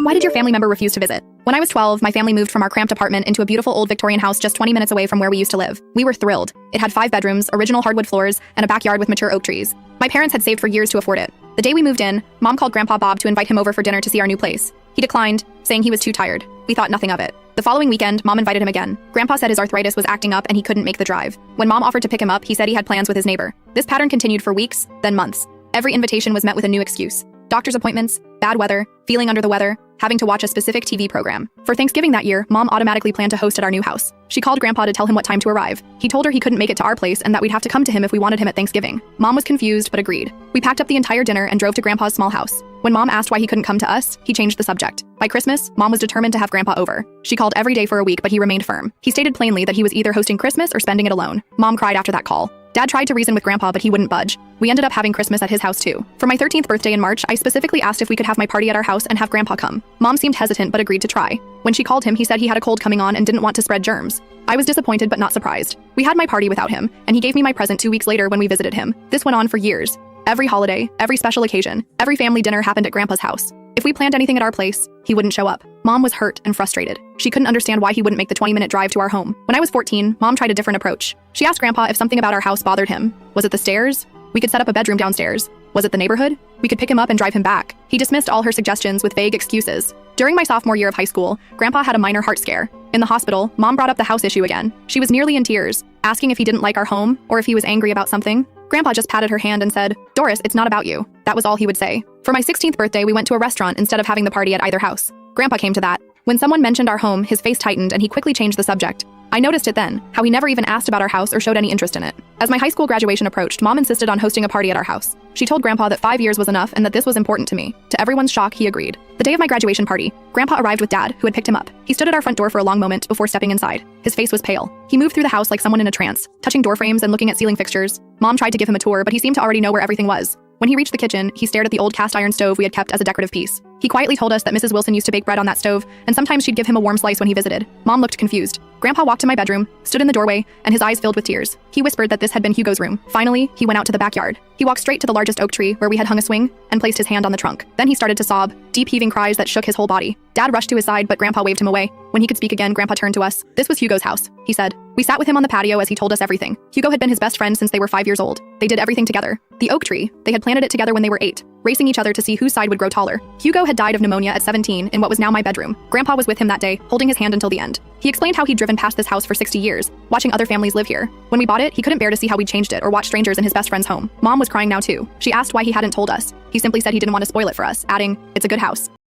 Why did your family member refuse to visit? When I was 12, my family moved from our cramped apartment into a beautiful old Victorian house just 20 minutes away from where we used to live. We were thrilled. It had 5 bedrooms, original hardwood floors, and a backyard with mature oak trees. My parents had saved for years to afford it. The day we moved in, Mom called Grandpa Bob to invite him over for dinner to see our new place. He declined, saying he was too tired. We thought nothing of it. The following weekend, Mom invited him again. Grandpa said his arthritis was acting up and he couldn't make the drive. When Mom offered to pick him up, he said he had plans with his neighbor. This pattern continued for weeks, then months. Every invitation was met with a new excuse. Doctor's appointments, bad weather, feeling under the weather, having to watch a specific TV program. For Thanksgiving that year, Mom automatically planned to host at our new house. She called Grandpa to tell him what time to arrive. He told her he couldn't make it to our place and that we'd have to come to him if we wanted him at Thanksgiving. Mom was confused but agreed. We packed up the entire dinner and drove to Grandpa's small house. When Mom asked why he couldn't come to us, he changed the subject. By Christmas, Mom was determined to have Grandpa over. She called every day for a week, but he remained firm. He stated plainly that he was either hosting Christmas or spending it alone. Mom cried after that call. Dad tried to reason with Grandpa, but he wouldn't budge. We ended up having Christmas at his house too. For my 13th birthday in March, I specifically asked if we could have my party at our house and have Grandpa come. Mom seemed hesitant but agreed to try. When she called him, he said he had a cold coming on and didn't want to spread germs. I was disappointed but not surprised. We had my party without him, and he gave me my present 2 weeks later when we visited him. This went on for years. Every holiday, every special occasion, every family dinner happened at Grandpa's house. If we planned anything at our place, he wouldn't show up. Mom was hurt and frustrated. She couldn't understand why he wouldn't make the 20-minute drive to our home. When I was 14, Mom tried a different approach. She asked Grandpa if something about our house bothered him. Was it the stairs? We could set up a bedroom downstairs. Was it the neighborhood? We could pick him up and drive him back. He dismissed all her suggestions with vague excuses. During my sophomore year of high school, Grandpa had a minor heart scare. In the hospital, Mom brought up the house issue again. She was nearly in tears, asking if he didn't like our home or if he was angry about something. Grandpa just patted her hand and said, "Doris, it's not about you." That was all he would say. For my 16th birthday, we went to a restaurant instead of having the party at either house. Grandpa came to that. When someone mentioned our home, his face tightened and he quickly changed the subject. I noticed it then, how he never even asked about our house or showed any interest in it. As my high school graduation approached, Mom insisted on hosting a party at our house. She told Grandpa that 5 years was enough and that this was important to me. To everyone's shock, he agreed. The day of my graduation party, Grandpa arrived with Dad, who had picked him up. He stood at our front door for a long moment before stepping inside. His face was pale. He moved through the house like someone in a trance, touching door frames and looking at ceiling fixtures. Mom tried to give him a tour, but he seemed to already know where everything was. When he reached the kitchen, he stared at the old cast iron stove we had kept as a decorative piece. He quietly told us that Mrs. Wilson used to bake bread on that stove, and sometimes she'd give him a warm slice when he visited. Mom looked confused. Grandpa walked to my bedroom, stood in the doorway, and his eyes filled with tears. He whispered that this had been Hugo's room. Finally, he went out to the backyard. He walked straight to the largest oak tree where we had hung a swing and placed his hand on the trunk. Then he started to sob, deep heaving cries that shook his whole body. Dad rushed to his side, but Grandpa waved him away. When he could speak again, Grandpa turned to us. This was Hugo's house, he said. We sat with him on the patio as he told us everything. Hugo had been his best friend since they were 5 years old. They did everything together. The oak tree, they had planted it together when they were 8, racing each other to see whose side would grow taller. Hugo had died of pneumonia at 17 in what was now my bedroom. Grandpa was with him that day, holding his hand until the end. He explained how he'd driven past this house for 60 years, watching other families live here. When we bought it, he couldn't bear to see how we'd changed it or watch strangers in his best friend's home. Mom was crying now too. She asked why he hadn't told us. He simply said he didn't want to spoil it for us, adding, "It's a good house."